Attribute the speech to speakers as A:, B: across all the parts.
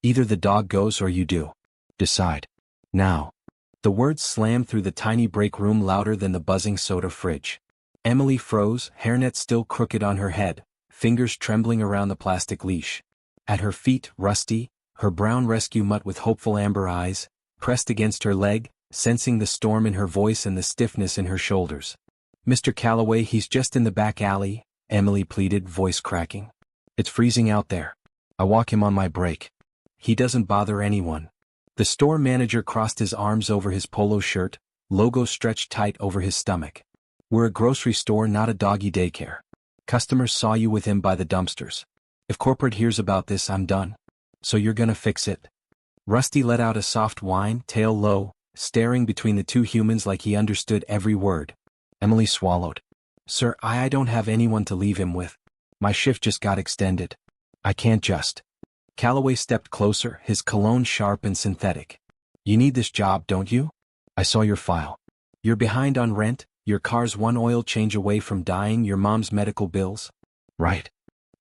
A: Either the dog goes or you do. Decide. Now. The words slammed through the tiny break room louder than the buzzing soda fridge. Emily froze, hairnet still crooked on her head, fingers trembling around the plastic leash. At her feet, Rusty, her brown rescue mutt with hopeful amber eyes, pressed against her leg, sensing the storm in her voice and the stiffness in her shoulders. "Mr. Calloway, he's just in the back alley," Emily pleaded, voice cracking. "It's freezing out there. I walk him on my break. He doesn't bother anyone." The store manager crossed his arms over his polo shirt, logo stretched tight over his stomach. "We're a grocery store, not a doggy daycare. Customers saw you with him by the dumpsters. If corporate hears about this, I'm done. So you're gonna fix it?" Rusty let out a soft whine, tail low, staring between the two humans like he understood every word. Emily swallowed. "Sir, I don't have anyone to leave him with. My shift just got extended. I can't just." Calloway stepped closer, his cologne sharp and synthetic. "You need this job, don't you? I saw your file. You're behind on rent, your car's one oil change away from dying, your mom's medical bills." "Right."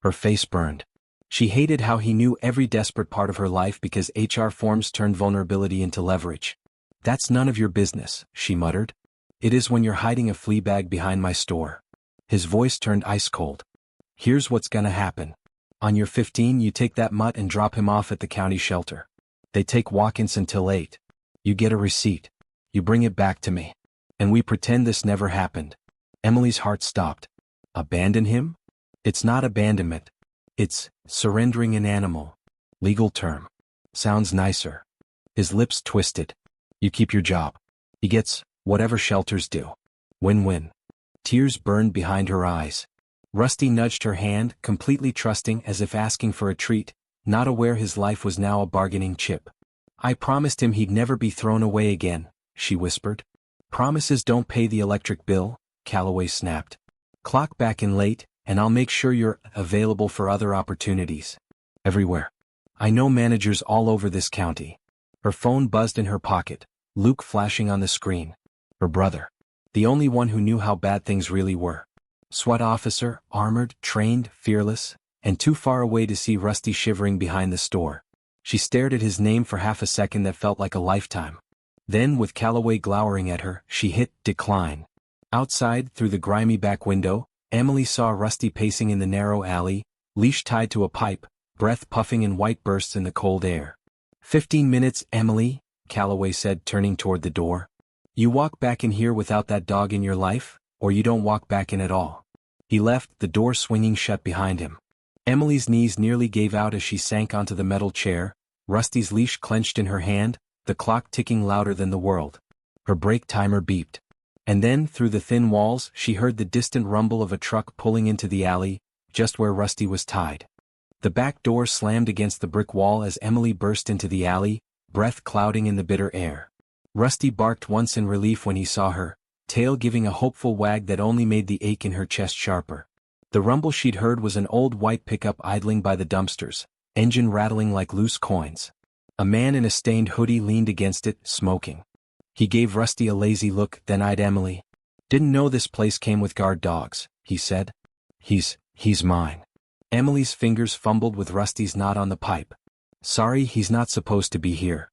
A: Her face burned. She hated how he knew every desperate part of her life because HR forms turned vulnerability into leverage. "That's none of your business," she muttered. "It is when you're hiding a flea bag behind my store." His voice turned ice cold. "Here's what's gonna happen. On your 15 you take that mutt and drop him off at the county shelter. They take walk-ins until 8. You get a receipt. You bring it back to me. And we pretend this never happened." Emily's heart stopped. Abandon him? It's not abandonment. It's surrendering an animal. Legal term. Sounds nicer. His lips twisted. "You keep your job. He gets whatever shelters do. Win-win." Tears burned behind her eyes. Rusty nudged her hand, completely trusting, as if asking for a treat, not aware his life was now a bargaining chip. "I promised him he'd never be thrown away again," she whispered. "Promises don't pay the electric bill," Calloway snapped. "Clock back in late, and I'll make sure you're available for other opportunities. Everywhere. I know managers all over this county." Her phone buzzed in her pocket, Luke flashing on the screen. Her brother. The only one who knew how bad things really were. SWAT officer, armored, trained, fearless, and too far away to see Rusty shivering behind the store. She stared at his name for half a second that felt like a lifetime. Then, with Calloway glowering at her, she hit decline. Outside, through the grimy back window, Emily saw Rusty pacing in the narrow alley, leash tied to a pipe, breath puffing in white bursts in the cold air. 15 minutes, Emily," Calloway said, turning toward the door. "You walk back in here without that dog in your life, or you don't walk back in at all." He left, the door swinging shut behind him. Emily's knees nearly gave out as she sank onto the metal chair, Rusty's leash clenched in her hand, the clock ticking louder than the world. Her brake timer beeped. And then, through the thin walls, she heard the distant rumble of a truck pulling into the alley, just where Rusty was tied. The back door slammed against the brick wall as Emily burst into the alley, breath clouding in the bitter air. Rusty barked once in relief when he saw her, tail giving a hopeful wag that only made the ache in her chest sharper. The rumble she'd heard was an old white pickup idling by the dumpsters, engine rattling like loose coins. A man in a stained hoodie leaned against it, smoking. He gave Rusty a lazy look, then eyed Emily. "Didn't know this place came with guard dogs," he said. He's mine." Emily's fingers fumbled with Rusty's knot on the pipe. "Sorry, he's not supposed to be here."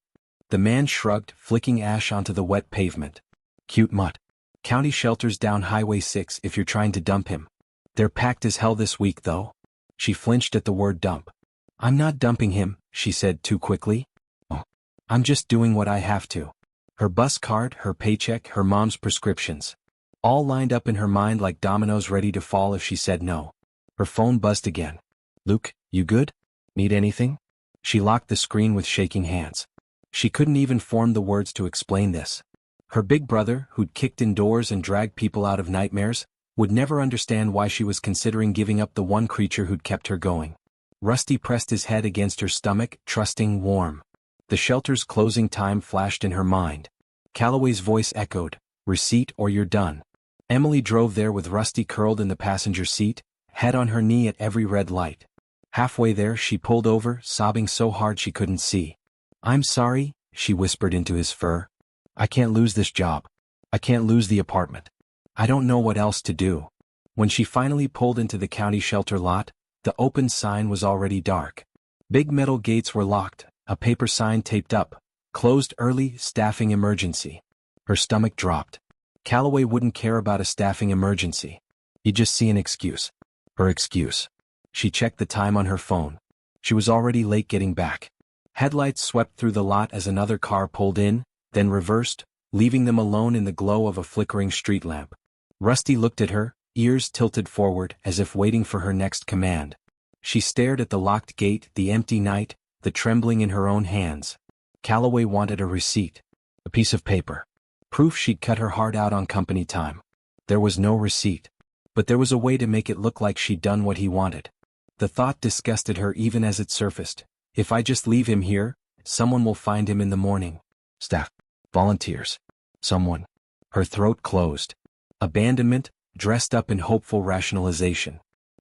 A: The man shrugged, flicking ash onto the wet pavement. "Cute mutt. County shelters down Highway 6 if you're trying to dump him. They're packed as hell this week though." She flinched at the word dump. "I'm not dumping him," she said too quickly. "Oh. I'm just doing what I have to." Her bus card, her paycheck, her mom's prescriptions. All lined up in her mind like dominoes ready to fall if she said no. Her phone buzzed again. "Luke, you good? Need anything?" She locked the screen with shaking hands. She couldn't even form the words to explain this. Her big brother, who'd kicked in doors and dragged people out of nightmares, would never understand why she was considering giving up the one creature who'd kept her going. Rusty pressed his head against her stomach, trusting, warm. The shelter's closing time flashed in her mind. Calloway's voice echoed, "Receipt or you're done." Emily drove there with Rusty curled in the passenger seat, head on her knee at every red light. Halfway there she pulled over, sobbing so hard she couldn't see. "I'm sorry," she whispered into his fur. "I can't lose this job. I can't lose the apartment. I don't know what else to do." When she finally pulled into the county shelter lot, the open sign was already dark. Big metal gates were locked, a paper sign taped up, "Closed early, staffing emergency." Her stomach dropped. Calloway wouldn't care about a staffing emergency. He'd just see an excuse. Her excuse. She checked the time on her phone. She was already late getting back. Headlights swept through the lot as another car pulled in, then reversed, leaving them alone in the glow of a flickering street lamp. Rusty looked at her, ears tilted forward as if waiting for her next command. She stared at the locked gate, the empty night, the trembling in her own hands. Calloway wanted a receipt. A piece of paper. Proof she'd cut her heart out on company time. There was no receipt. But there was a way to make it look like she'd done what he wanted. The thought disgusted her even as it surfaced. If I just leave him here, someone will find him in the morning. Staff. Volunteers. Someone. Her throat closed. Abandonment, dressed up in hopeful rationalization.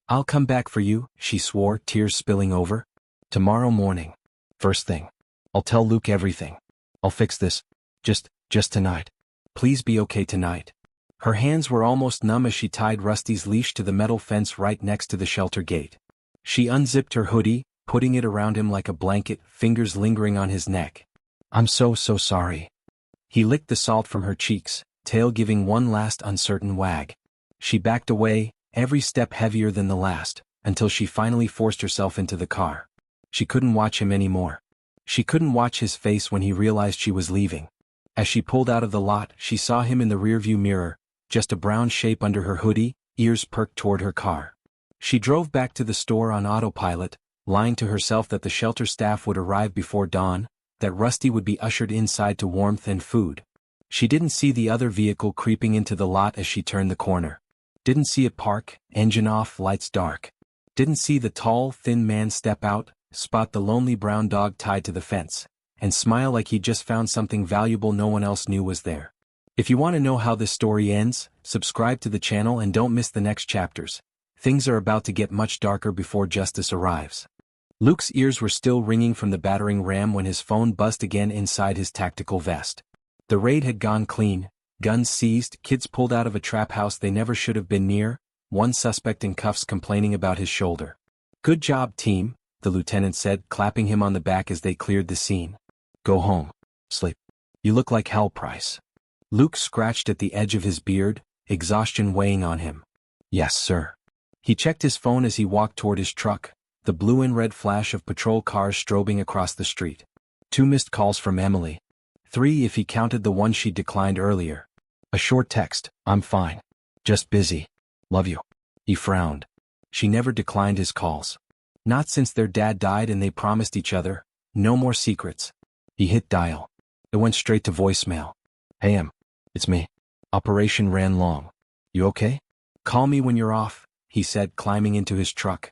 A: "I'll come back for you," she swore, tears spilling over. "Tomorrow morning. First thing. I'll tell Luke everything. I'll fix this. Just tonight. Please be okay tonight." Her hands were almost numb as she tied Rusty's leash to the metal fence right next to the shelter gate. She unzipped her hoodie, putting it around him like a blanket, fingers lingering on his neck. "I'm so sorry." He licked the salt from her cheeks, tail giving one last uncertain wag. She backed away, every step heavier than the last, until she finally forced herself into the car. She couldn't watch him anymore. She couldn't watch his face when he realized she was leaving. As she pulled out of the lot, she saw him in the rearview mirror, just a brown shape under her hoodie, ears perked toward her car. She drove back to the store on autopilot, lying to herself that the shelter staff would arrive before dawn, that Rusty would be ushered inside to warmth and food. She didn't see the other vehicle creeping into the lot as she turned the corner. Didn't see it park, engine off, lights dark. Didn't see the tall, thin man step out, spot the lonely brown dog tied to the fence, and smile like he'd just found something valuable no one else knew was there. If you want to know how this story ends, subscribe to the channel and don't miss the next chapters. Things are about to get much darker before justice arrives. Luke's ears were still ringing from the battering ram when his phone buzzed again inside his tactical vest. The raid had gone clean, guns seized, kids pulled out of a trap house they never should have been near, one suspect in cuffs complaining about his shoulder. "Good job, team," the lieutenant said, clapping him on the back as they cleared the scene. "Go home. Sleep. You look like hell, Price." Luke scratched at the edge of his beard, exhaustion weighing on him. "Yes, sir." He checked his phone as he walked toward his truck, the blue and red flash of patrol cars strobing across the street. 2 missed calls from Emily. 3 if he counted the one she'd declined earlier. A short text, "I'm fine. Just busy. Love you." He frowned. She never declined his calls. Not since their dad died and they promised each other, no more secrets. He hit dial. It went straight to voicemail. "Hey Em, it's me. Operation ran long. You okay? Call me when you're off," he said, climbing into his truck.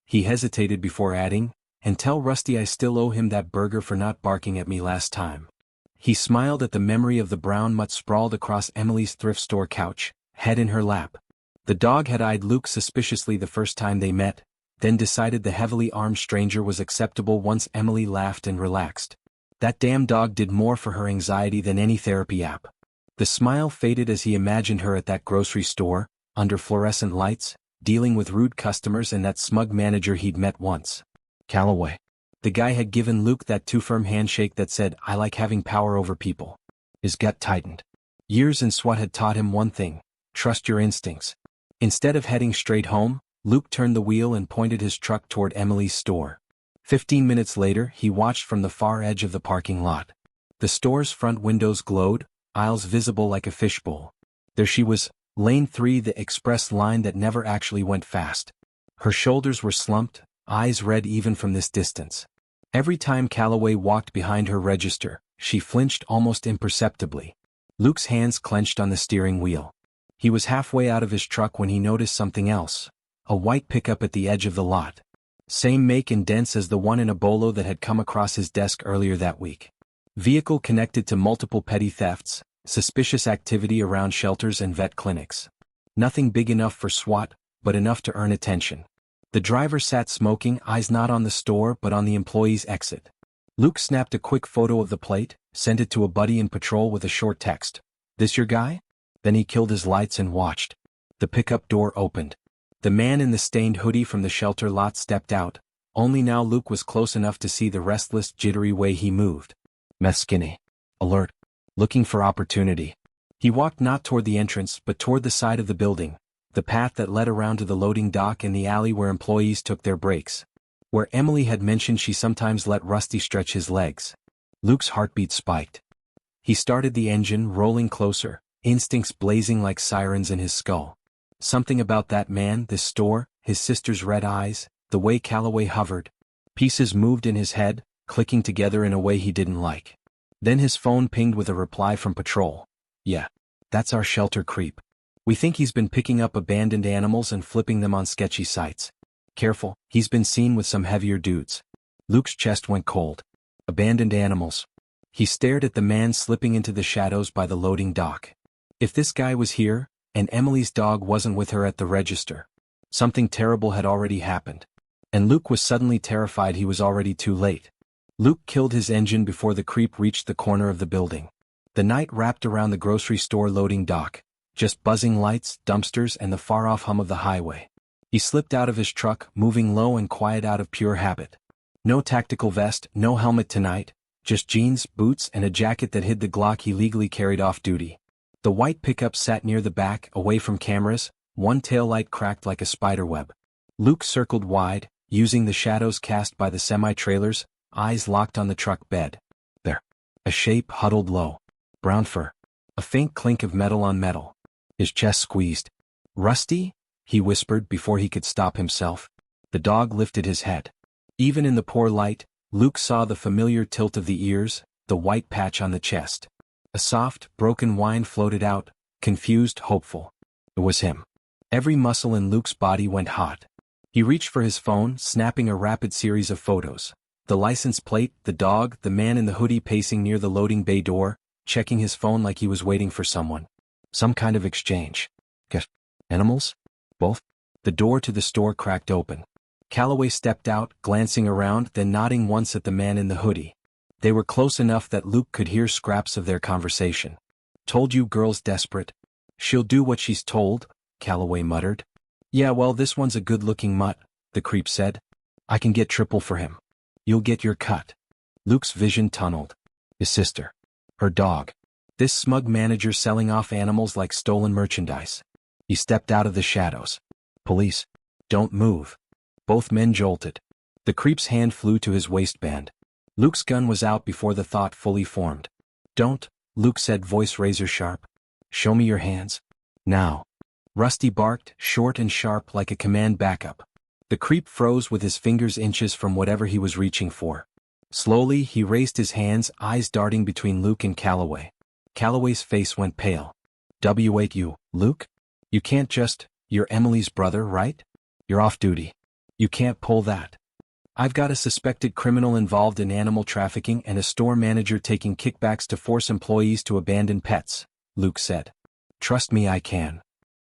A: He hesitated before adding, "And tell Rusty I still owe him that burger for not barking at me last time." He smiled at the memory of the brown mutt sprawled across Emily's thrift store couch, head in her lap. The dog had eyed Luke suspiciously the first time they met, then decided the heavily armed stranger was acceptable once Emily laughed and relaxed. That damn dog did more for her anxiety than any therapy app. The smile faded as he imagined her at that grocery store, under fluorescent lights, dealing with rude customers and that smug manager he'd met once. Calloway. The guy had given Luke that too-firm handshake that said, "I like having power over people." His gut tightened. Years in SWAT had taught him one thing: trust your instincts. Instead of heading straight home, Luke turned the wheel and pointed his truck toward Emily's store. 15 minutes later, he watched from the far edge of the parking lot. The store's front windows glowed, aisles visible like a fishbowl. There she was, lane 3, the express line that never actually went fast. Her shoulders were slumped, eyes red even from this distance. Every time Calloway walked behind her register, she flinched almost imperceptibly. Luke's hands clenched on the steering wheel. He was halfway out of his truck when he noticed something else. A white pickup at the edge of the lot. Same make and dents as the one in a bolo that had come across his desk earlier that week. Vehicle connected to multiple petty thefts, suspicious activity around shelters and vet clinics. Nothing big enough for SWAT, but enough to earn attention. The driver sat smoking, eyes not on the store but on the employee's exit. Luke snapped a quick photo of the plate, sent it to a buddy in patrol with a short text. "This your guy?" Then he killed his lights and watched. The pickup door opened. The man in the stained hoodie from the shelter lot stepped out, Only now Luke was close enough to see the restless, jittery way he moved. Meth skinny. Alert. Looking for opportunity. He walked not toward the entrance but toward the side of the building, the path that led around to the loading dock and the alley where employees took their breaks. Where Emily had mentioned she sometimes let Rusty stretch his legs. Luke's heartbeat spiked. He started the engine, rolling closer, instincts blazing like sirens in his skull. Something about that man, this store, his sister's red eyes, the way Calloway hovered. Pieces moved in his head, clicking together in a way he didn't like. Then his phone pinged with a reply from patrol. Yeah. That's our shelter creep. We think he's been picking up abandoned animals and flipping them on sketchy sites. Careful, he's been seen with some heavier dudes. Luke's chest went cold. Abandoned animals. He stared at the man slipping into the shadows by the loading dock. If this guy was here, and Emily's dog wasn't with her at the register, something terrible had already happened. And Luke was suddenly terrified he was already too late. Luke killed his engine before the creep reached the corner of the building. The night wrapped around the grocery store loading dock, just buzzing lights, dumpsters, and the far-off hum of the highway. He slipped out of his truck, moving low and quiet out of pure habit. No tactical vest, no helmet tonight, just jeans, boots, and a jacket that hid the Glock he legally carried off duty. The white pickup sat near the back, away from cameras, one taillight cracked like a spiderweb. Luke circled wide, using the shadows cast by the semi-trailers, eyes locked on the truck bed. There. A shape huddled low. Brown fur. A faint clink of metal on metal. His chest squeezed. Rusty? He whispered before he could stop himself. The dog lifted his head. Even in the poor light, Luke saw the familiar tilt of the ears, the white patch on the chest. A soft, broken whine floated out, confused, hopeful. It was him. Every muscle in Luke's body went hot. He reached for his phone, snapping a rapid series of photos. The license plate, the dog, the man in the hoodie pacing near the loading bay door, checking his phone like he was waiting for someone. Some kind of exchange. Get animals? Both? The door to the store cracked open. Calloway stepped out, glancing around, then nodding once at the man in the hoodie. They were close enough that Luke could hear scraps of their conversation. Told you girl's desperate. She'll do what she's told, Calloway muttered. Yeah, well, this one's a good-looking mutt, the creep said. I can get triple for him. You'll get your cut. Luke's vision tunneled. His sister. Her dog. This smug manager selling off animals like stolen merchandise. He stepped out of the shadows. Police. Don't move. Both men jolted. The creep's hand flew to his waistband. Luke's gun was out before the thought fully formed. Don't, Luke said, voice razor sharp. Show me your hands. Now. Rusty barked, short and sharp like a command backup. The creep froze with his fingers inches from whatever he was reaching for. Slowly, he raised his hands, eyes darting between Luke and Calloway. Calloway's face went pale. W8 you, Luke? You can't just, you're Emily's brother, right? You're off duty. You can't pull that. I've got a suspected criminal involved in animal trafficking and a store manager taking kickbacks to force employees to abandon pets, Luke said. Trust me, I can.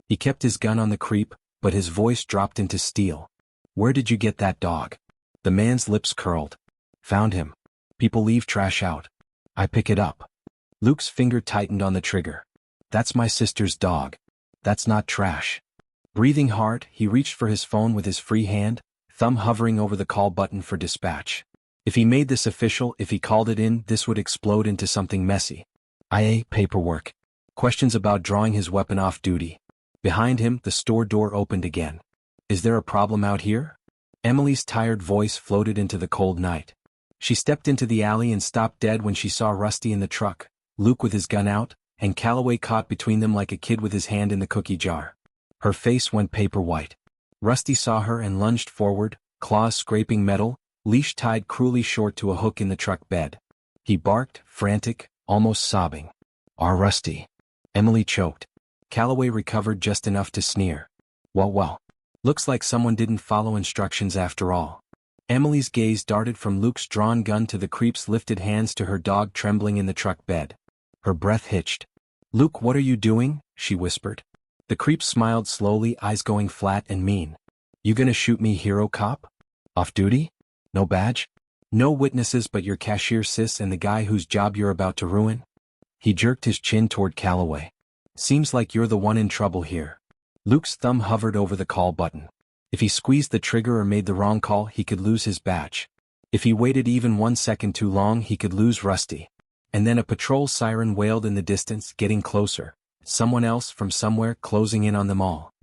A: He kept his gun on the creep, but his voice dropped into steel. Where did you get that dog? The man's lips curled. Found him. People leave trash out. I pick it up. Luke's finger tightened on the trigger. That's my sister's dog. That's not trash. Breathing hard, he reached for his phone with his free hand, thumb hovering over the call button for dispatch. If he made this official, if he called it in, this would explode into something messy. IA paperwork. Questions about drawing his weapon off duty. Behind him, the store door opened again. Is there a problem out here? Emily's tired voice floated into the cold night. She stepped into the alley and stopped dead when she saw Rusty in the truck, Luke with his gun out, and Calloway caught between them like a kid with his hand in the cookie jar. Her face went paper white. Rusty saw her and lunged forward, claws scraping metal, leash tied cruelly short to a hook in the truck bed. He barked, frantic, almost sobbing. Our Rusty. Emily choked. Calloway recovered just enough to sneer. Well. Looks like someone didn't follow instructions after all. Emily's gaze darted from Luke's drawn gun to the creep's lifted hands to her dog trembling in the truck bed. Her breath hitched. Luke, what are you doing? She whispered. The creep smiled slowly, eyes going flat and mean. You gonna shoot me, hero cop? Off duty? No badge? No witnesses but your cashier sis and the guy whose job you're about to ruin? He jerked his chin toward Calloway. Seems like you're the one in trouble here. Luke's thumb hovered over the call button. If he squeezed the trigger or made the wrong call, he could lose his badge. If he waited even 1 second too long, he could lose Rusty. And then a patrol siren wailed in the distance, getting closer. Someone else from somewhere closing in on them all.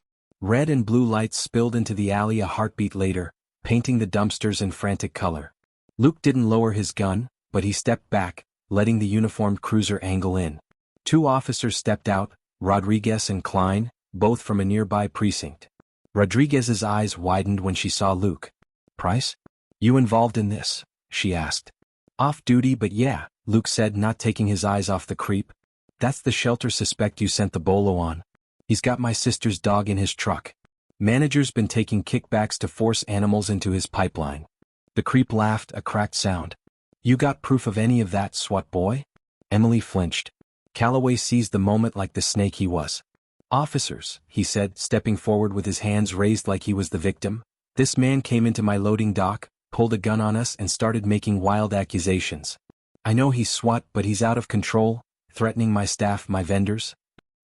A: Red and blue lights spilled into the alley a heartbeat later, painting the dumpsters in frantic color. Luke didn't lower his gun, but he stepped back, letting the uniformed cruiser angle in. 2 officers stepped out, Rodriguez and Klein, both from a nearby precinct. Rodriguez's eyes widened when she saw Luke. "Price? You involved in this?" she asked. "Off duty, but yeah," Luke said, not taking his eyes off the creep. "That's the shelter suspect you sent the bolo on. He's got my sister's dog in his truck. Manager's been taking kickbacks to force animals into his pipeline." The creep laughed, a cracked sound. "You got proof of any of that, SWAT boy?" Emily flinched. Calloway seized the moment like the snake he was. "Officers," he said, stepping forward with his hands raised like he was the victim. "This man came into my loading dock, pulled a gun on us and started making wild accusations. I know he's SWAT, but he's out of control, threatening my staff, my vendors."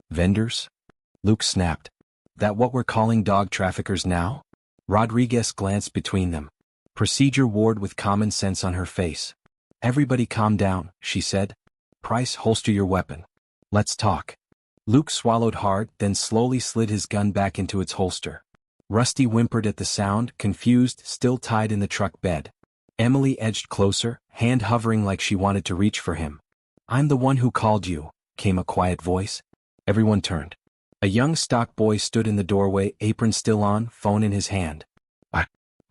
A: "Vendors?" Luke snapped. "That what we're calling dog traffickers now?" Rodriguez glanced between them. Procedure ward with common sense on her face. "Everybody calm down," she said. "Price, holster your weapon. Let's talk." Luke swallowed hard, then slowly slid his gun back into its holster. Rusty whimpered at the sound, confused, still tied in the truck bed. Emily edged closer, hand hovering like she wanted to reach for him. "I'm the one who called you," came a quiet voice. Everyone turned. A young stock boy stood in the doorway, apron still on, phone in his hand.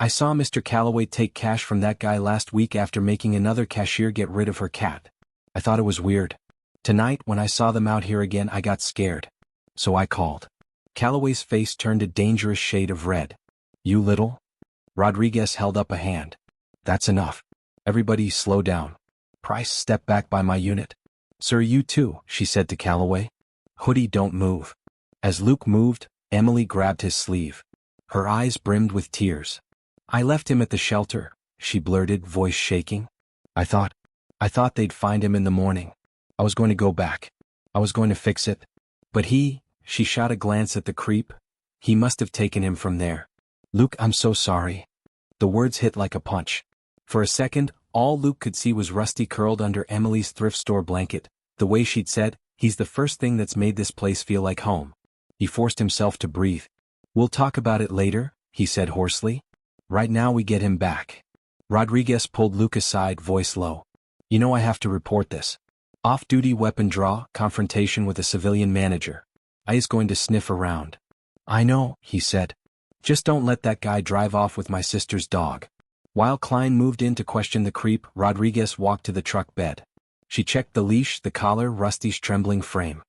A: I saw Mr. Calloway take cash from that guy last week after making another cashier get rid of her cat. I thought it was weird. Tonight, when I saw them out here again, I got scared. So I called." Calloway's face turned a dangerous shade of red. "You little?" Rodriguez held up a hand. "That's enough. Everybody slow down. Price, step back by my unit." "Sir, you too," she said to Calloway. "Hoodie, don't move." As Luke moved, Emily grabbed his sleeve. Her eyes brimmed with tears. "I left him at the shelter," she blurted, voice shaking. I thought they'd find him in the morning. I was going to go back. I was going to fix it. But she shot a glance at the creep. "He must have taken him from there." "Luke, I'm so sorry." The words hit like a punch. For a second, all Luke could see was Rusty curled under Emily's thrift store blanket, the way she'd said, "He's the first thing that's made this place feel like home." He forced himself to breathe. "We'll talk about it later," he said hoarsely. "Right now we get him back." Rodriguez pulled Luke aside, voice low. "You know I have to report this. Off-duty weapon draw, confrontation with a civilian manager. I is going to sniff around." "I know," he said. "Just don't let that guy drive off with my sister's dog." While Klein moved in to question the creep, Rodriguez walked to the truck bed. She checked the leash, the collar, Rusty's trembling frame.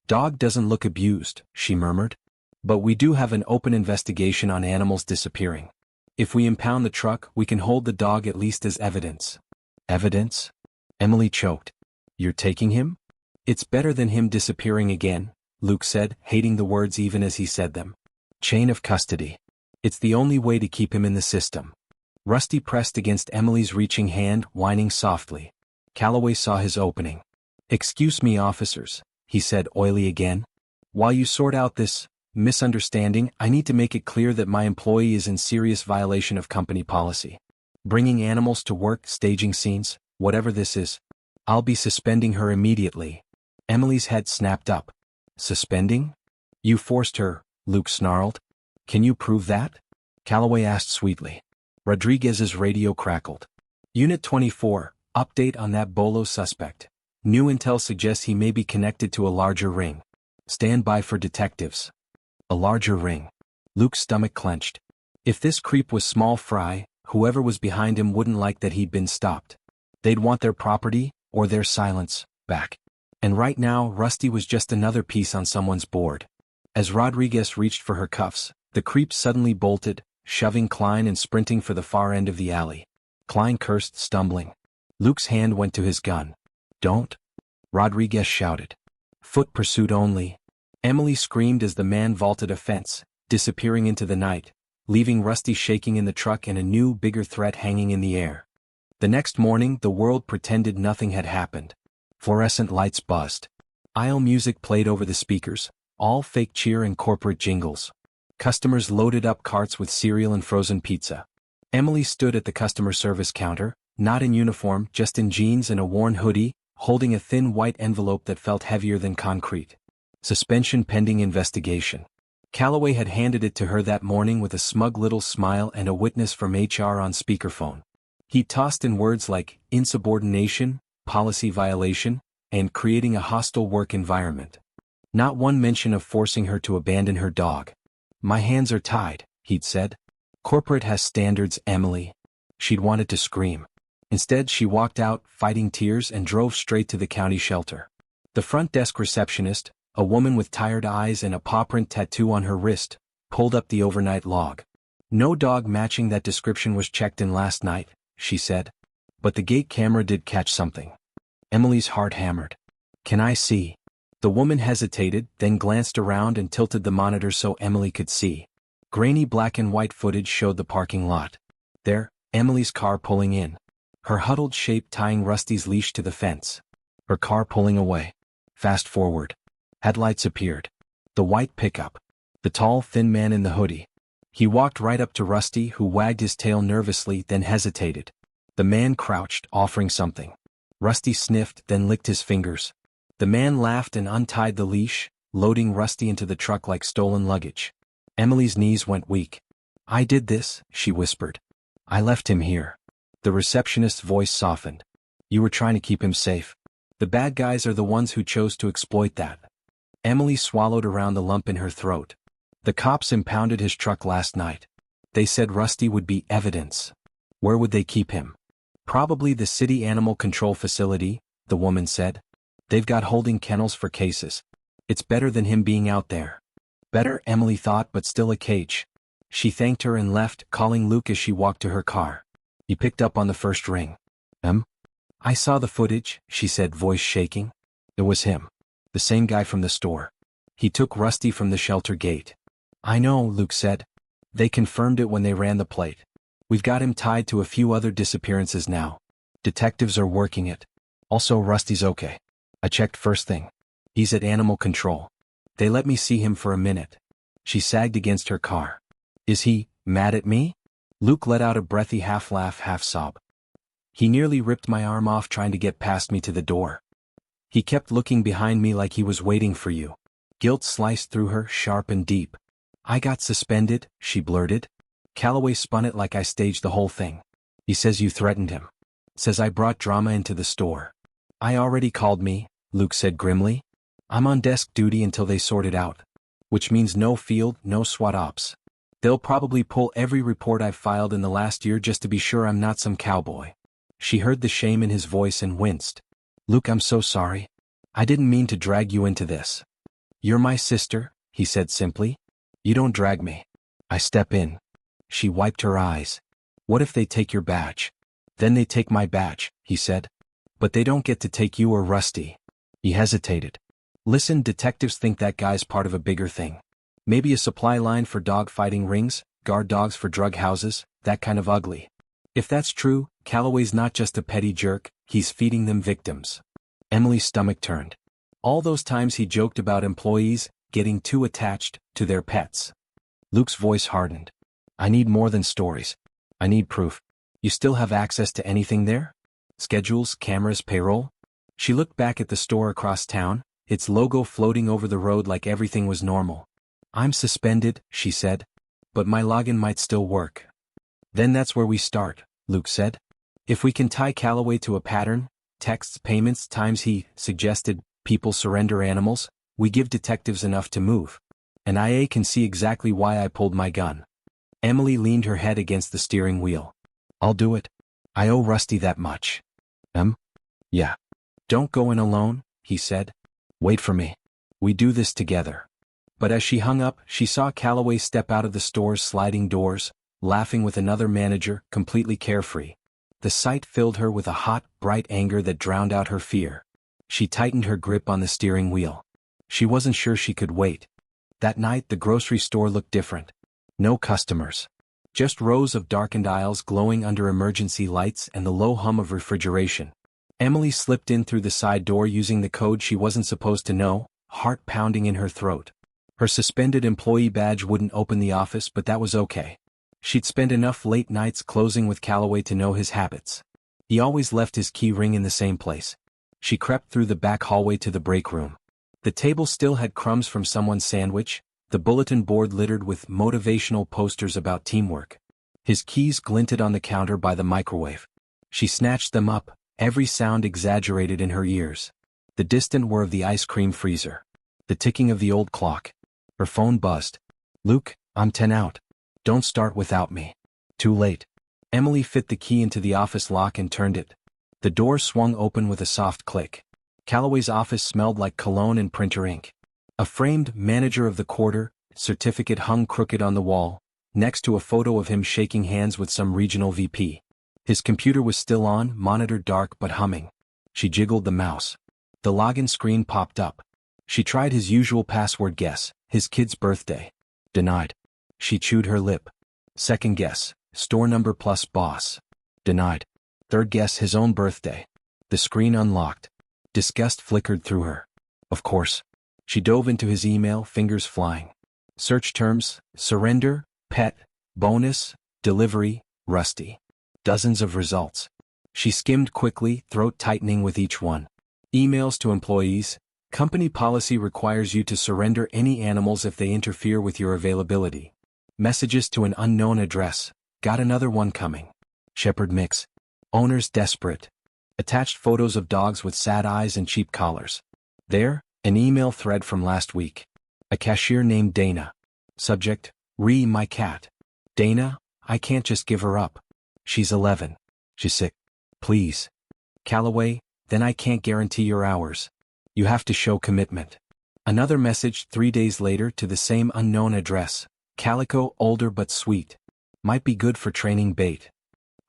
A: "Dog doesn't look abused," she murmured. "But we do have an open investigation on animals disappearing. If we impound the truck, we can hold the dog at least as evidence." "Evidence?" Emily choked. "You're taking him?" "It's better than him disappearing again," Luke said, hating the words even as he said them. "Chain of custody. It's the only way to keep him in the system." Rusty pressed against Emily's reaching hand, whining softly. Calloway saw his opening. "Excuse me, officers," he said oily again. "While you sort out this misunderstanding, I need to make it clear that my employee is in serious violation of company policy. Bringing animals to work, staging scenes, whatever this is. I'll be suspending her immediately." Emily's head snapped up. "Suspending? You forced her," Luke snarled. "Can you prove that?" Calloway asked sweetly. Rodriguez's radio crackled. "Unit 24, update on that Bolo suspect. New intel suggests he may be connected to a larger ring. Stand by for detectives." A larger ring. Luke's stomach clenched. If this creep was small fry, whoever was behind him wouldn't like that he'd been stopped. They'd want their property, or their silence, back. And right now, Rusty was just another piece on someone's board. As Rodriguez reached for her cuffs, the creep suddenly bolted, shoving Klein and sprinting for the far end of the alley. Klein cursed, stumbling. Luke's hand went to his gun. "Don't!" Rodriguez shouted. "Foot pursuit only." Emily screamed as the man vaulted a fence, disappearing into the night, leaving Rusty shaking in the truck and a new, bigger threat hanging in the air. The next morning, the world pretended nothing had happened. Fluorescent lights buzzed. Aisle music played over the speakers, all fake cheer and corporate jingles. Customers loaded up carts with cereal and frozen pizza. Emily stood at the customer service counter, not in uniform, just in jeans and a worn hoodie, holding a thin white envelope that felt heavier than concrete. Suspension pending investigation. Calloway had handed it to her that morning with a smug little smile and a witness from HR on speakerphone. He tossed in words like insubordination, policy violation, and creating a hostile work environment. Not one mention of forcing her to abandon her dog. "My hands are tied," he'd said. "Corporate has standards, Emily." She'd wanted to scream. Instead, she walked out, fighting tears, and drove straight to the county shelter. The front desk receptionist, a woman with tired eyes and a paw print tattoo on her wrist, pulled up the overnight log. "No dog matching that description was checked in last night," she said. "But the gate camera did catch something." Emily's heart hammered. "Can I see?" The woman hesitated, then glanced around and tilted the monitor so Emily could see. Grainy black and white footage showed the parking lot. There, Emily's car pulling in. Her huddled shape tying Rusty's leash to the fence. Her car pulling away. Fast forward. Headlights appeared. The white pickup. The tall, thin man in the hoodie. He walked right up to Rusty, who wagged his tail nervously, then hesitated. The man crouched, offering something. Rusty sniffed, then licked his fingers. The man laughed and untied the leash, loading Rusty into the truck like stolen luggage. Emily's knees went weak. "I did this," she whispered. "I left him here." The receptionist's voice softened. "You were trying to keep him safe. The bad guys are the ones who chose to exploit that." Emily swallowed around the lump in her throat. "The cops impounded his truck last night. They said Rusty would be evidence. Where would they keep him?" "Probably the city animal control facility," the woman said. "They've got holding kennels for cases. It's better than him being out there." Better, Emily thought, but still a cage. She thanked her and left, calling Luke as she walked to her car. He picked up on the first ring. "I saw the footage," she said, voice shaking. It was him. The same guy from the store. He took Rusty from the shelter gate. "I know," Luke said. "They confirmed it when they ran the plate. We've got him tied to a few other disappearances now. Detectives are working it. Also, Rusty's okay. I checked first thing. He's at animal control. They let me see him for a minute." She sagged against her car. "Is he mad at me?" Luke let out a breathy half-laugh, half-sob. "He nearly ripped my arm off trying to get past me to the door. He kept looking behind me like he was waiting for you." Guilt sliced through her, sharp and deep. "I got suspended," she blurted. "Calloway spun it like I staged the whole thing. He says you threatened him. Says I brought drama into the store." "I already called me," Luke said grimly. "I'm on desk duty until they sort it out. Which means no field, no SWAT ops. They'll probably pull every report I've filed in the last year just to be sure I'm not some cowboy." She heard the shame in his voice and winced. "Luke, I'm so sorry. I didn't mean to drag you into this." "You're my sister," he said simply. "You don't drag me. I step in." She wiped her eyes. "What if they take your badge?" "Then they take my badge," he said. "But they don't get to take you or Rusty." He hesitated. "Listen, detectives think that guy's part of a bigger thing. Maybe a supply line for dog fighting rings, guard dogs for drug houses, that kind of ugly. If that's true, Calloway's not just a petty jerk, he's feeding them victims." Emily's stomach turned. All those times he joked about employees getting too attached to their pets. Luke's voice hardened. "I need more than stories. I need proof. You still have access to anything there? Schedules, cameras, payroll?" She looked back at the store across town, its logo floating over the road like everything was normal. "I'm suspended," she said. "But my login might still work." "Then that's where we start," Luke said. "If we can tie Calloway to a pattern, texts, payments, times he suggested people surrender animals, we give detectives enough to move. And IA can see exactly why I pulled my gun." Emily leaned her head against the steering wheel. "I'll do it. I owe Rusty that much." Yeah. "Don't go in alone," he said. "Wait for me. We do this together." But as she hung up, she saw Calloway step out of the store's sliding doors, laughing with another manager, completely carefree. The sight filled her with a hot, bright anger that drowned out her fear. She tightened her grip on the steering wheel. She wasn't sure she could wait. That night the grocery store looked different. No customers. Just rows of darkened aisles glowing under emergency lights and the low hum of refrigeration. Emily slipped in through the side door using the code she wasn't supposed to know, heart pounding in her throat. Her suspended employee badge wouldn't open the office, but that was okay. She'd spent enough late nights closing with Calloway to know his habits. He always left his key ring in the same place. She crept through the back hallway to the break room. The table still had crumbs from someone's sandwich, the bulletin board littered with motivational posters about teamwork. His keys glinted on the counter by the microwave. She snatched them up, every sound exaggerated in her ears. The distant whir of the ice cream freezer. The ticking of the old clock. Her phone buzzed. "Luke, I'm 10 out. Don't start without me." Too late. Emily fit the key into the office lock and turned it. The door swung open with a soft click. Calloway's office smelled like cologne and printer ink. A framed manager of the quarter certificate hung crooked on the wall, next to a photo of him shaking hands with some regional VP. His computer was still on, monitor dark but humming. She jiggled the mouse. The login screen popped up. She tried his usual password guess, his kid's birthday. Denied. She chewed her lip. Second guess, store number plus boss. Denied. Third guess, his own birthday. The screen unlocked. Disgust flickered through her. Of course. She dove into his email, fingers flying. Search terms: surrender, pet, bonus, delivery, Rusty. Dozens of results. She skimmed quickly, throat tightening with each one. Emails to employees: company policy requires you to surrender any animals if they interfere with your availability. Messages to an unknown address: got another one coming. Shepherd mix. Owners desperate. Attached photos of dogs with sad eyes and cheap collars. There, an email thread from last week. A cashier named Dana. Subject: my cat. Dana, I can't just give her up. She's 11. She's sick. Please. Calloway, then I can't guarantee your hours. You have to show commitment. Another message 3 days later to the same unknown address. Calico, older but sweet. Might be good for training bait.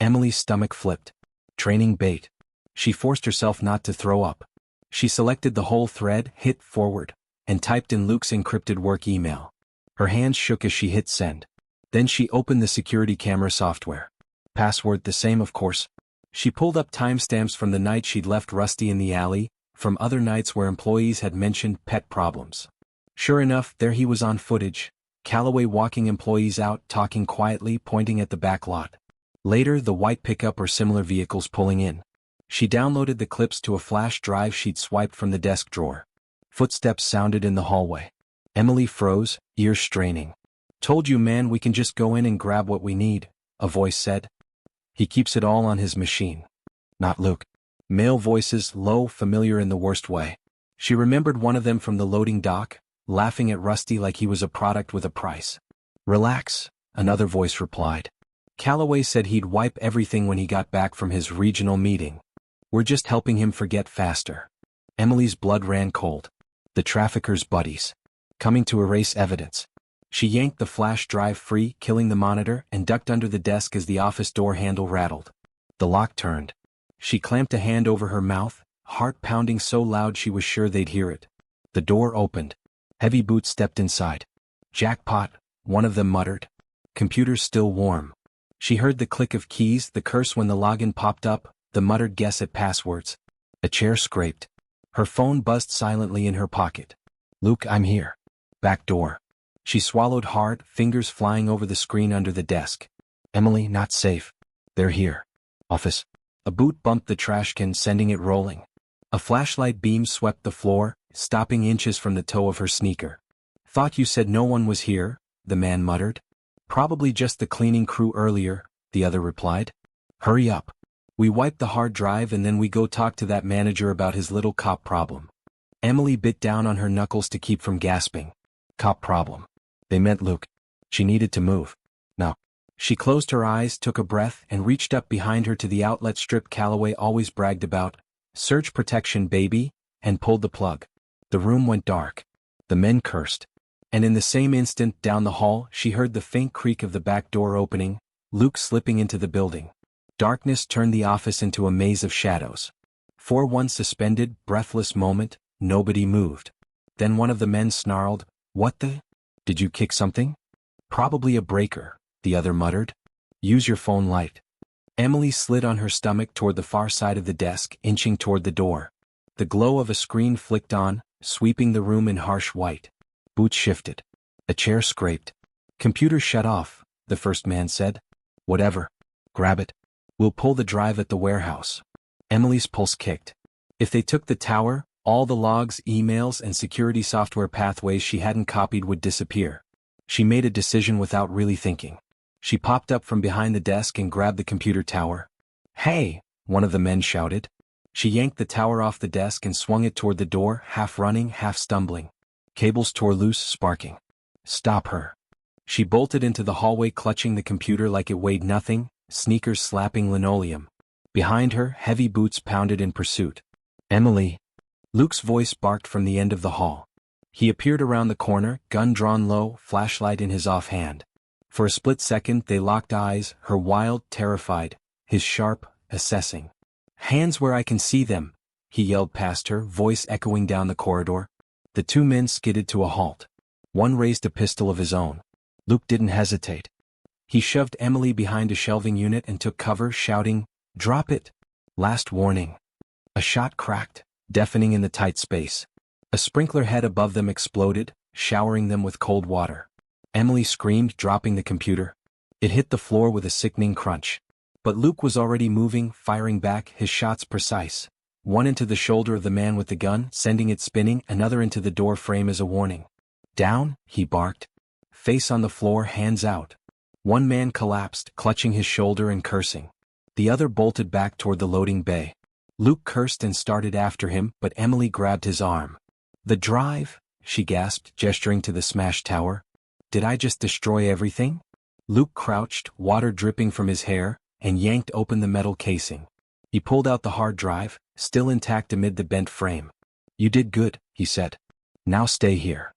A: Emily's stomach flipped. Training bait. She forced herself not to throw up. She selected the whole thread, hit forward, and typed in Luke's encrypted work email. Her hands shook as she hit send. Then she opened the security camera software. Password the same, of course. She pulled up timestamps from the night she'd left Rusty in the alley, from other nights where employees had mentioned pet problems. Sure enough, there he was on footage. Calloway walking employees out, talking quietly, pointing at the back lot. Later, the white pickup or similar vehicles pulling in. She downloaded the clips to a flash drive she'd swiped from the desk drawer. Footsteps sounded in the hallway. Emily froze, ears straining. Told you, man, we can just go in and grab what we need, a voice said. He keeps it all on his machine. Not Luke. Male voices, low, familiar in the worst way. She remembered one of them from the loading dock, laughing at Rusty like he was a product with a price. Relax, another voice replied. Calloway said he'd wipe everything when he got back from his regional meeting. We're just helping him forget faster. Emily's blood ran cold. The trafficker's buddies. Coming to erase evidence. She yanked the flash drive free, killing the monitor, and ducked under the desk as the office door handle rattled. The lock turned. She clamped a hand over her mouth, heart pounding so loud she was sure they'd hear it. The door opened. Heavy boots stepped inside. Jackpot, one of them muttered. Computer's still warm. She heard the click of keys, the curse when the login popped up, the muttered guess at passwords. A chair scraped. Her phone buzzed silently in her pocket. Luke, I'm here. Back door. She swallowed hard, fingers flying over the screen under the desk. Emily, not safe. They're here. Office. A boot bumped the trash can, sending it rolling. A flashlight beam swept the floor, stopping inches from the toe of her sneaker. Thought you said no one was here, the man muttered. Probably just the cleaning crew earlier, the other replied. Hurry up. We wipe the hard drive and then we go talk to that manager about his little cop problem. Emily bit down on her knuckles to keep from gasping. Cop problem. They meant Luke. She needed to move. No. She closed her eyes, took a breath, and reached up behind her to the outlet strip Calloway always bragged about. Surge protection, baby, and pulled the plug. The room went dark. The men cursed. And in the same instant, down the hall, she heard the faint creak of the back door opening, Luke slipping into the building. Darkness turned the office into a maze of shadows. For one suspended, breathless moment, nobody moved. Then one of the men snarled, What the? Did you kick something? Probably a breaker, the other muttered. Use your phone light. Emily slid on her stomach toward the far side of the desk, inching toward the door. The glow of a screen flicked on, sweeping the room in harsh white. Boots shifted. A chair scraped. Computer shut off, the first man said. Whatever. Grab it. We'll pull the drive at the warehouse. Emily's pulse kicked. If they took the tower, all the logs, emails, and security software pathways she hadn't copied would disappear. She made a decision without really thinking. She popped up from behind the desk and grabbed the computer tower. Hey, one of the men shouted. She yanked the tower off the desk and swung it toward the door, half running, half stumbling. Cables tore loose, sparking. Stop her. She bolted into the hallway, clutching the computer like it weighed nothing, sneakers slapping linoleum. Behind her, heavy boots pounded in pursuit. Emily. Luke's voice barked from the end of the hall. He appeared around the corner, gun drawn low, flashlight in his offhand. For a split second they locked eyes, her wild, terrified, his sharp, assessing. Hands where I can see them, he yelled past her, voice echoing down the corridor. The two men skidded to a halt. One raised a pistol of his own. Luke didn't hesitate. He shoved Emily behind a shelving unit and took cover, shouting, "Drop it!" Last warning. A shot cracked, deafening in the tight space. A sprinkler head above them exploded, showering them with cold water. Emily screamed, dropping the computer. It hit the floor with a sickening crunch. But Luke was already moving, firing back, his shots precise. One into the shoulder of the man with the gun, sending it spinning, another into the door frame as a warning. Down, he barked. Face on the floor, hands out. One man collapsed, clutching his shoulder and cursing. The other bolted back toward the loading bay. Luke cursed and started after him, but Emily grabbed his arm. The drive, she gasped, gesturing to the smashed tower. Did I just destroy everything? Luke crouched, water dripping from his hair, and yanked open the metal casing. He pulled out the hard drive, still intact amid the bent frame. You did good, he said. Now stay here.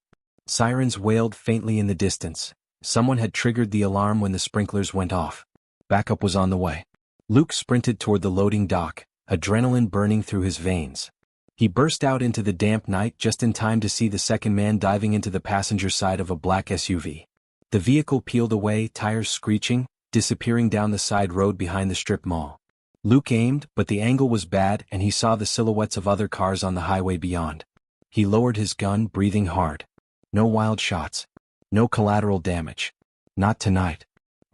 A: Sirens wailed faintly in the distance. Someone had triggered the alarm when the sprinklers went off. Backup was on the way. Luke sprinted toward the loading dock, adrenaline burning through his veins. He burst out into the damp night just in time to see the second man diving into the passenger side of a black SUV. The vehicle peeled away, tires screeching, disappearing down the side road behind the strip mall. Luke aimed, but the angle was bad and he saw the silhouettes of other cars on the highway beyond. He lowered his gun, breathing hard. No wild shots. No collateral damage. Not tonight.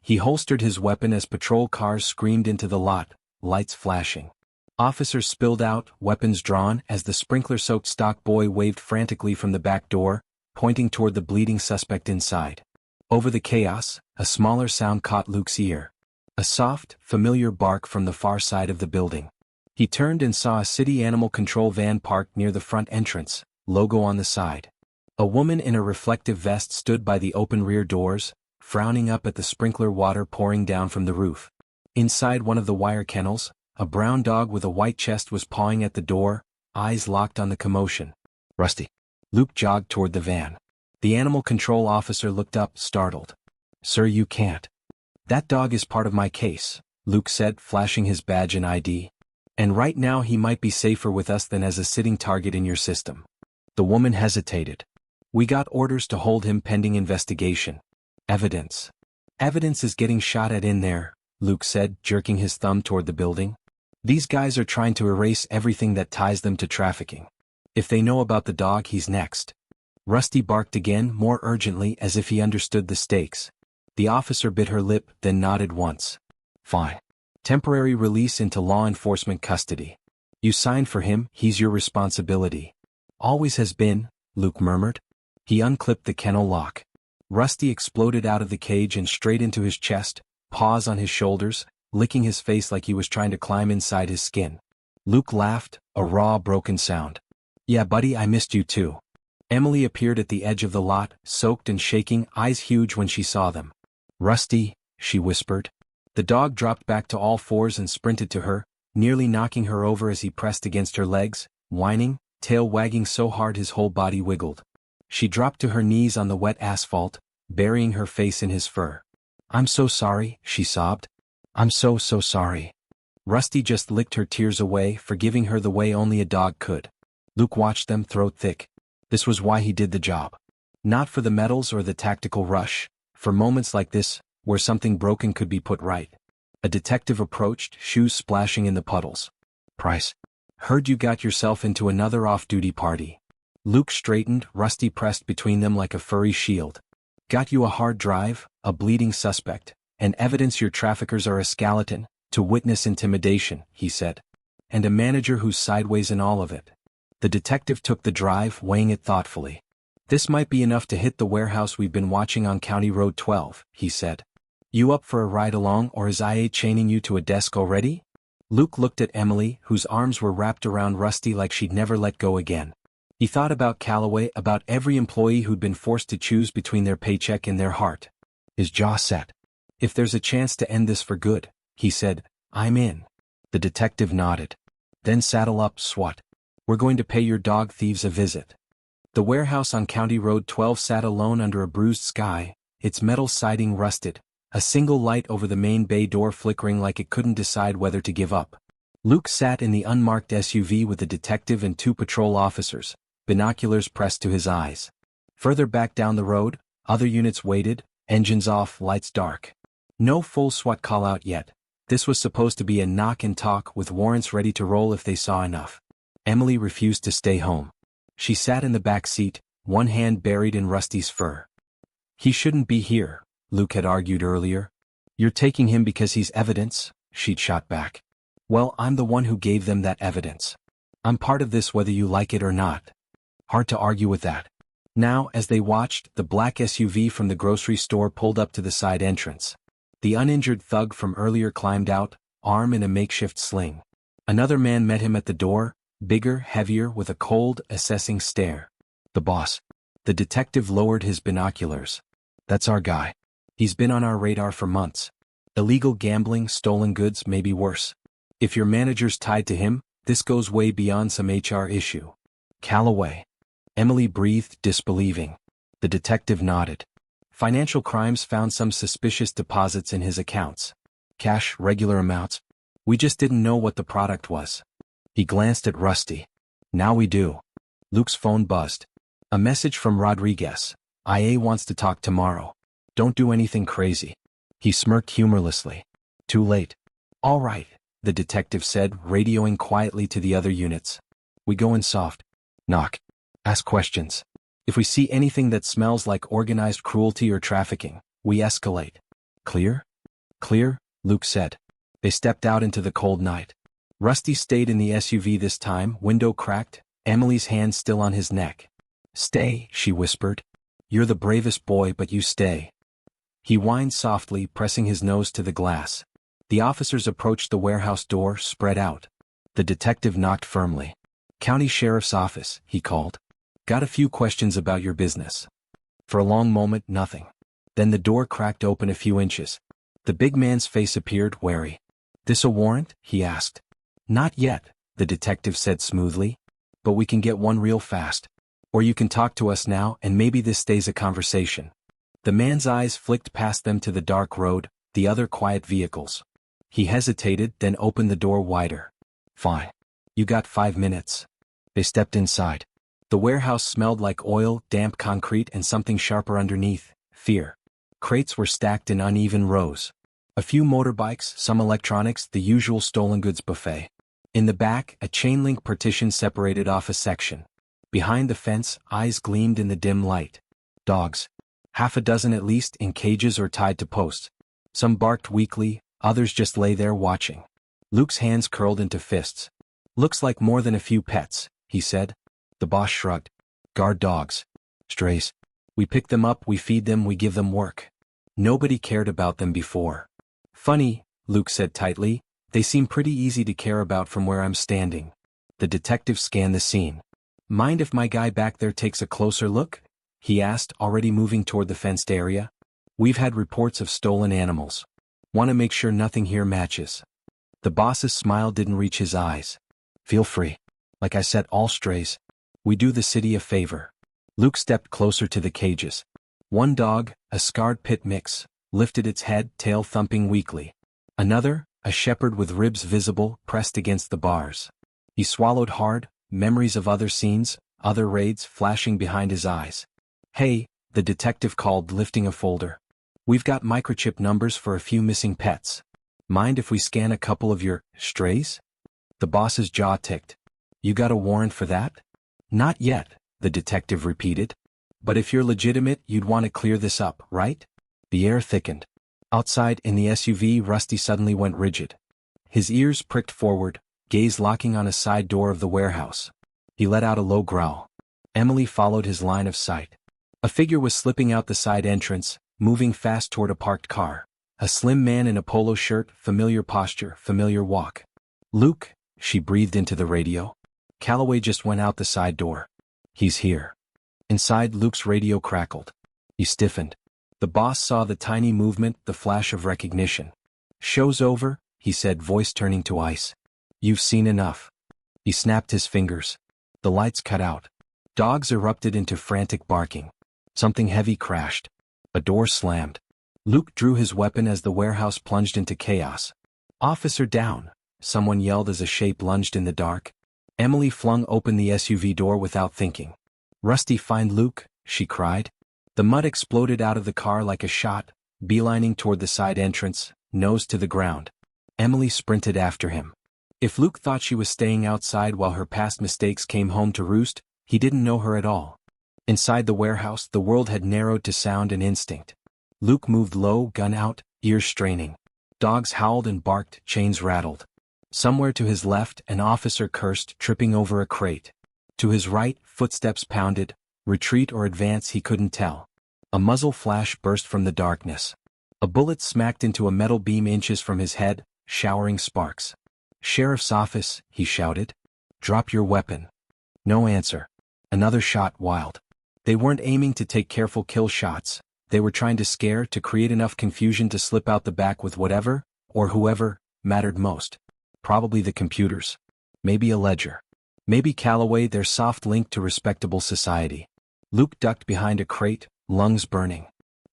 A: He holstered his weapon as patrol cars screamed into the lot, lights flashing. Officers spilled out, weapons drawn, as the sprinkler-soaked stock boy waved frantically from the back door, pointing toward the bleeding suspect inside. Over the chaos, a smaller sound caught Luke's ear. A soft, familiar bark from the far side of the building. He turned and saw a city animal control van parked near the front entrance, logo on the side. A woman in a reflective vest stood by the open rear doors, frowning up at the sprinkler water pouring down from the roof. Inside one of the wire kennels, a brown dog with a white chest was pawing at the door, eyes locked on the commotion. Rusty. Luke jogged toward the van. The animal control officer looked up, startled. Sir, you can't. That dog is part of my case, Luke said, flashing his badge and ID. And right now he might be safer with us than as a sitting target in your system. The woman hesitated. We got orders to hold him pending investigation. Evidence. Evidence is getting shot at in there, Luke said, jerking his thumb toward the building. These guys are trying to erase everything that ties them to trafficking. If they know about the dog, he's next. Rusty barked again, more urgently, as if he understood the stakes. The officer bit her lip, then nodded once. Fine. Temporary release into law enforcement custody. You signed for him, he's your responsibility. Always has been, Luke murmured. He unclipped the kennel lock. Rusty exploded out of the cage and straight into his chest, paws on his shoulders, licking his face like he was trying to climb inside his skin. Luke laughed, a raw, broken sound. Yeah, buddy, I missed you too. Emily appeared at the edge of the lot, soaked and shaking, eyes huge when she saw them. Rusty, she whispered. The dog dropped back to all fours and sprinted to her, nearly knocking her over as he pressed against her legs, whining, tail wagging so hard his whole body wiggled. She dropped to her knees on the wet asphalt, burying her face in his fur. I'm so sorry, she sobbed. I'm so sorry. Rusty just licked her tears away, forgiving her the way only a dog could. Luke watched them, throat thick. This was why he did the job. Not for the medals or the tactical rush, for moments like this, where something broken could be put right. A detective approached, shoes splashing in the puddles. Price. Heard you got yourself into another off-duty party. Luke straightened, Rusty pressed between them like a furry shield. Got you a hard drive, a bleeding suspect, and evidence your traffickers are a skeleton, to witness intimidation, he said. And a manager who's sideways in all of it. The detective took the drive, weighing it thoughtfully. This might be enough to hit the warehouse we've been watching on County Road 12, he said. You up for a ride along, or is IA chaining you to a desk already? Luke looked at Emily, whose arms were wrapped around Rusty like she'd never let go again. He thought about Calloway, about every employee who'd been forced to choose between their paycheck and their heart. His jaw set. If there's a chance to end this for good, he said, I'm in. The detective nodded. Then saddle up, SWAT. We're going to pay your dog thieves a visit. The warehouse on County Road 12 sat alone under a bruised sky, its metal siding rusted, a single light over the main bay door flickering like it couldn't decide whether to give up. Luke sat in the unmarked SUV with the detective and 2 patrol officers, binoculars pressed to his eyes. Further back down the road, other units waited, engines off, lights dark. No full SWAT call-out yet. This was supposed to be a knock and talk with warrants ready to roll if they saw enough. Emily refused to stay home. She sat in the back seat, one hand buried in Rusty's fur. He shouldn't be here, Luke had argued earlier. You're taking him because he's evidence, she'd shot back. Well, I'm the one who gave them that evidence. I'm part of this whether you like it or not. Hard to argue with that. Now, as they watched, the black SUV from the grocery store pulled up to the side entrance. The uninjured thug from earlier climbed out, arm in a makeshift sling. Another man met him at the door, bigger, heavier, with a cold, assessing stare. The boss. The detective lowered his binoculars. That's our guy. He's been on our radar for months. Illegal gambling, stolen goods, maybe worse. If your manager's tied to him, this goes way beyond some HR issue. Calloway. Emily breathed, disbelieving. The detective nodded. Financial crimes found some suspicious deposits in his accounts. Cash, regular amounts. We just didn't know what the product was. He glanced at Rusty. Now we do. Luke's phone buzzed. A message from Rodriguez. IA wants to talk tomorrow. Don't do anything crazy. He smirked humorlessly. Too late. All right, the detective said, radioing quietly to the other units. We go in soft. Knock. Ask questions. If we see anything that smells like organized cruelty or trafficking, we escalate. Clear? Clear, Luke said. They stepped out into the cold night. Rusty stayed in the SUV this time, window cracked, Emily's hand still on his neck. Stay, she whispered. You're the bravest boy, but you stay. He whined softly, pressing his nose to the glass. The officers approached the warehouse door, spread out. The detective knocked firmly. County Sheriff's Office, he called. Got a few questions about your business. For a long moment, nothing. Then the door cracked open a few inches. The big man's face appeared, wary. This a warrant? He asked. Not yet, the detective said smoothly. But we can get one real fast. Or you can talk to us now and maybe this stays a conversation. The man's eyes flicked past them to the dark road, the other quiet vehicles. He hesitated, then opened the door wider. Fine. You got 5 minutes. They stepped inside. The warehouse smelled like oil, damp concrete, and something sharper underneath, fear. Crates were stacked in uneven rows. A few motorbikes, some electronics, the usual stolen goods buffet. In the back, a chain-link partition separated off a section. Behind the fence, eyes gleamed in the dim light. Dogs. 6 at least, in cages or tied to posts. Some barked weakly, others just lay there watching. Luke's hands curled into fists. Looks like more than a few pets, he said. The boss shrugged. Guard dogs. Strays. We pick them up, we feed them, we give them work. Nobody cared about them before. Funny, Luke said tightly, they seem pretty easy to care about from where I'm standing. The detective scanned the scene. Mind if my guy back there takes a closer look? He asked, already moving toward the fenced area. We've had reports of stolen animals. Want to make sure nothing here matches. The boss's smile didn't reach his eyes. Feel free. Like I said, all strays. We do the city a favor. Luke stepped closer to the cages. One dog, a scarred pit mix, lifted its head, tail thumping weakly. Another, a shepherd with ribs visible, pressed against the bars. He swallowed hard, memories of other scenes, other raids flashing behind his eyes. Hey, the detective called, lifting a folder. We've got microchip numbers for a few missing pets. Mind if we scan a couple of your strays? The boss's jaw ticked. You got a warrant for that? Not yet, the detective repeated. But if you're legitimate, you'd want to clear this up, right? The air thickened. Outside, in the SUV, Rusty suddenly went rigid. His ears pricked forward, gaze locking on a side door of the warehouse. He let out a low growl. Emily followed his line of sight. A figure was slipping out the side entrance, moving fast toward a parked car. A slim man in a polo shirt, familiar posture, familiar walk. "Luke," she breathed into the radio. "Calloway just went out the side door. He's here." Inside, Luke's radio crackled. He stiffened. The boss saw the tiny movement, the flash of recognition. "Show's over," he said, voice turning to ice. "You've seen enough." He snapped his fingers. The lights cut out. Dogs erupted into frantic barking. Something heavy crashed. A door slammed. Luke drew his weapon as the warehouse plunged into chaos. "Officer down," someone yelled as a shape lunged in the dark. Emily flung open the SUV door without thinking. "Rusty, find Luke," she cried. The mutt exploded out of the car like a shot, beelining toward the side entrance, nose to the ground. Emily sprinted after him. If Luke thought she was staying outside while her past mistakes came home to roost, he didn't know her at all. Inside the warehouse, the world had narrowed to sound and instinct. Luke moved low, gun out, ears straining. Dogs howled and barked, chains rattled. Somewhere to his left, an officer cursed, tripping over a crate. To his right, footsteps pounded. Retreat or advance, he couldn't tell. A muzzle flash burst from the darkness. A bullet smacked into a metal beam inches from his head, showering sparks. "Sheriff's office," he shouted. "Drop your weapon." No answer. Another shot wilded. They weren't aiming to take careful kill shots. They were trying to scare, to create enough confusion to slip out the back with whatever, or whoever, mattered most. Probably the computers. Maybe a ledger. Maybe Calloway, their soft link to respectable society. Luke ducked behind a crate, lungs burning.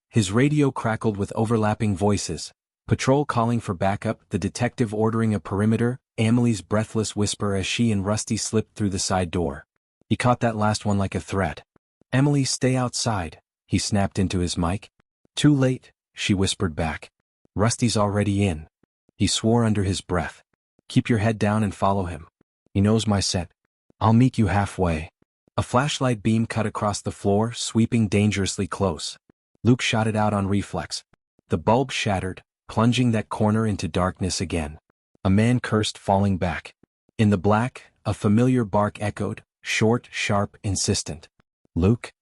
A: His radio crackled with overlapping voices. Patrol calling for backup, the detective ordering a perimeter, Emily's breathless whisper as she and Rusty slipped through the side door. He caught that last one like a threat. "Emily, stay outside," he snapped into his mic. "Too late," she whispered back. "Rusty's already in." He swore under his breath. "Keep your head down and follow him. He knows my set. I'll meet you halfway." A flashlight beam cut across the floor, sweeping dangerously close. Luke shot it out on reflex. The bulb shattered, plunging that corner into darkness again. A man cursed, falling back. In the black, a familiar bark echoed, short, sharp, insistent. "Luke?"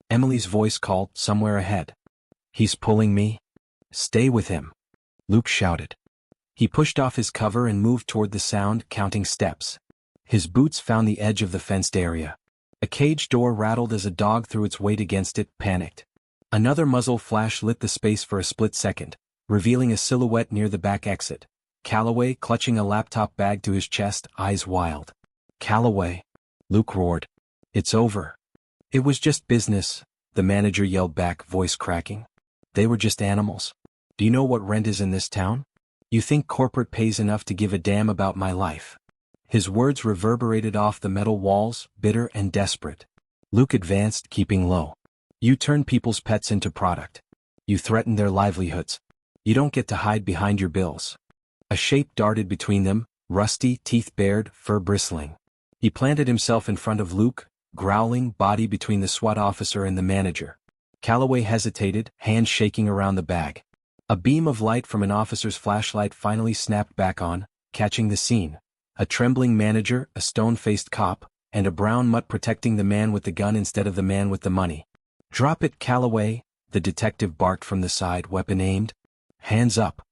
A: Emily's voice called, somewhere ahead. "He's pulling me." "Stay with him," Luke shouted. He pushed off his cover and moved toward the sound, counting steps. His boots found the edge of the fenced area. A cage door rattled as a dog threw its weight against it, panicked. Another muzzle flash lit the space for a split second, revealing a silhouette near the back exit. Calloway, clutching a laptop bag to his chest, eyes wild. "Calloway!" Luke roared. "It's over." "It was just business," the manager yelled back, voice cracking. "They were just animals. Do you know what rent is in this town? You think corporate pays enough to give a damn about my life?" His words reverberated off the metal walls, bitter and desperate. Luke advanced, keeping low. "You turn people's pets into product. You threaten their livelihoods. You don't get to hide behind your bills." A shape darted between them, Rusty, teeth bared, fur bristling. He planted himself in front of Luke, growling, body between the SWAT officer and the manager. Calloway hesitated, hands shaking around the bag. A beam of light from an officer's flashlight finally snapped back on, catching the scene. A trembling manager, a stone-faced cop, and a brown mutt protecting the man with the gun instead of the man with the money. "Drop it, Calloway," the detective barked from the side, weapon aimed. "Hands up."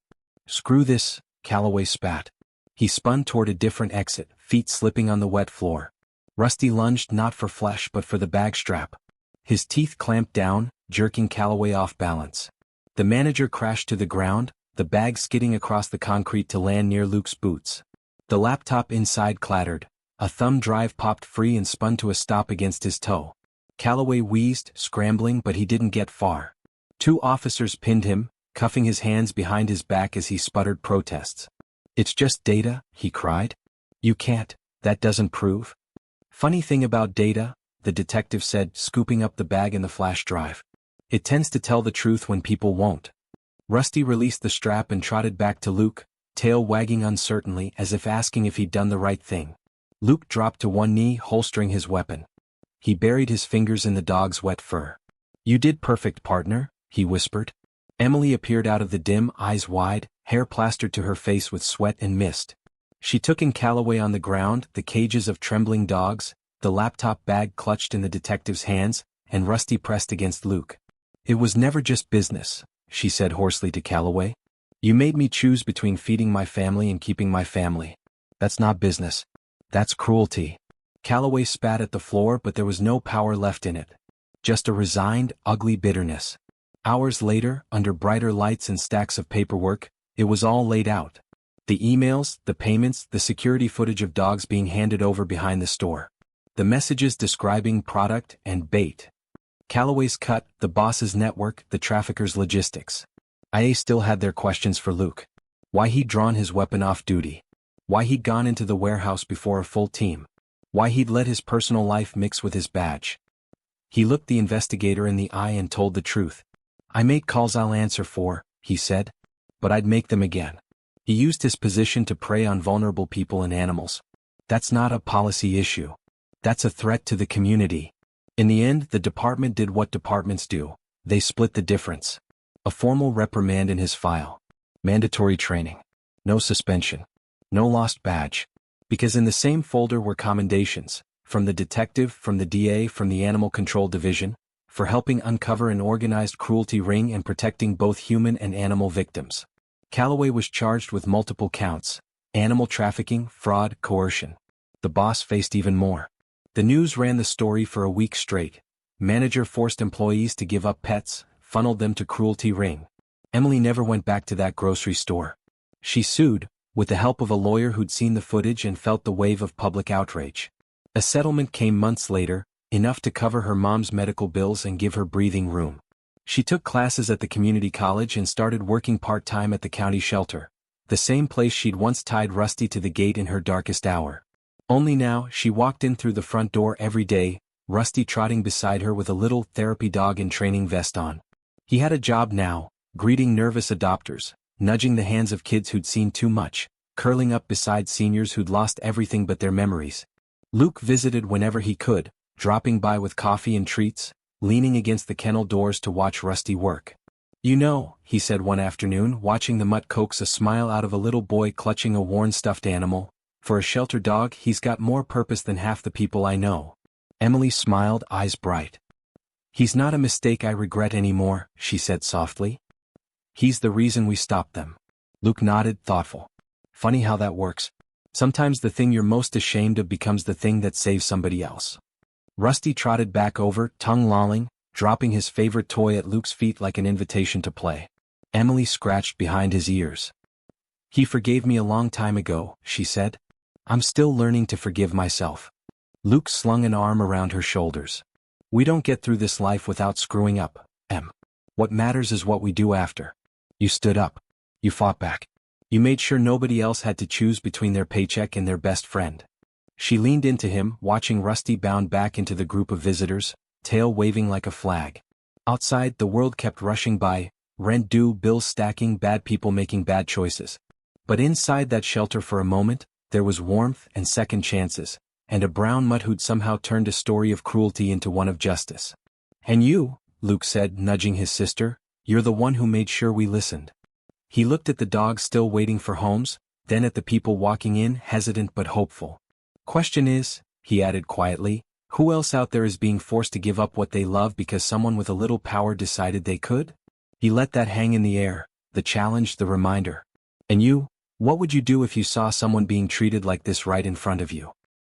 A: "Screw this," Calloway spat. He spun toward a different exit, feet slipping on the wet floor. Rusty lunged not for flesh but for the bag strap. His teeth clamped down, jerking Calloway off balance. The manager crashed to the ground, the bag skidding across the concrete to land near Luke's boots. The laptop inside clattered. A thumb drive popped free and spun to a stop against his toe. Calloway wheezed, scrambling, but he didn't get far. Two officers pinned him, cuffing his hands behind his back as he sputtered protests. "It's just data," he cried. "You can't, that doesn't prove." "Funny thing about data," the detective said, scooping up the bag in the flash drive. "It tends to tell the truth when people won't." Rusty released the strap and trotted back to Luke, tail wagging uncertainly as if asking if he'd done the right thing. Luke dropped to one knee, holstering his weapon. He buried his fingers in the dog's wet fur. "You did perfect, partner," he whispered. Emily appeared out of the dim, eyes wide, hair plastered to her face with sweat and mist. She took in Calloway on the ground, the cages of trembling dogs, the laptop bag clutched in the detective's hands, and Rusty pressed against Luke. "It was never just business," she said hoarsely to Calloway. "You made me choose between feeding my family and keeping my family. That's not business. That's cruelty." Calloway spat at the floor, but there was no power left in it. Just a resigned, ugly bitterness. Hours later, under brighter lights and stacks of paperwork, it was all laid out. The emails, the payments, the security footage of dogs being handed over behind the store. The messages describing product and bait. Calloway's cut, the boss's network, the trafficker's logistics. IA still had their questions for Luke. Why he'd drawn his weapon off duty. Why he'd gone into the warehouse before a full team. Why he'd let his personal life mix with his badge. He looked the investigator in the eye and told the truth. "I make calls I'll answer for," he said. "But I'd make them again." He used his position to prey on vulnerable people and animals. That's not a policy issue. That's a threat to the community. In the end, the department did what departments do. They split the difference. A formal reprimand in his file. Mandatory training. No suspension. No lost badge. Because in the same folder were commendations, from the detective, from the DA, from the Animal Control Division, for helping uncover an organized cruelty ring and protecting both human and animal victims. Calloway was charged with multiple counts: animal trafficking, fraud, coercion. The boss faced even more. The news ran the story for a week straight. Manager forced employees to give up pets, funneled them to cruelty ring. Emily never went back to that grocery store. She sued, with the help of a lawyer who'd seen the footage and felt the wave of public outrage. A settlement came months later, enough to cover her mom's medical bills and give her breathing room. She took classes at the community college and started working part-time at the county shelter, the same place she'd once tied Rusty to the gate in her darkest hour. Only now, she walked in through the front door every day, Rusty trotting beside her with a little therapy dog in training vest on. He had a job now, greeting nervous adopters, nudging the hands of kids who'd seen too much, curling up beside seniors who'd lost everything but their memories. Luke visited whenever he could, dropping by with coffee and treats, leaning against the kennel doors to watch Rusty work. "You know," he said one afternoon, watching the mutt coax a smile out of a little boy clutching a worn stuffed animal, "for a shelter dog, he's got more purpose than half the people I know." Emily smiled, eyes bright. "He's not a mistake I regret anymore," she said softly. "He's the reason we stopped them." Luke nodded, thoughtful. "Funny how that works. Sometimes the thing you're most ashamed of becomes the thing that saves somebody else." Rusty trotted back over, tongue lolling, dropping his favorite toy at Luke's feet like an invitation to play. Emily scratched behind his ears. "He forgave me a long time ago," she said. "I'm still learning to forgive myself." Luke slung an arm around her shoulders. "We don't get through this life without screwing up, Em. What matters is what we do after. You stood up. You fought back. You made sure nobody else had to choose between their paycheck and their best friend." She leaned into him, watching Rusty bound back into the group of visitors, tail waving like a flag. Outside, the world kept rushing by, rent due, bills stacking, bad people making bad choices. But inside that shelter for a moment, there was warmth and second chances, and a brown mutt who'd somehow turned a story of cruelty into one of justice. "And you," Luke said, nudging his sister, "you're the one who made sure we listened." He looked at the dogs still waiting for homes, then at the people walking in, hesitant but hopeful. "Question is," he added quietly, "who else out there is being forced to give up what they love because someone with a little power decided they could?" He let that hang in the air, the challenge, the reminder. "And you, what would you do if you saw someone being treated like this right in front of you?"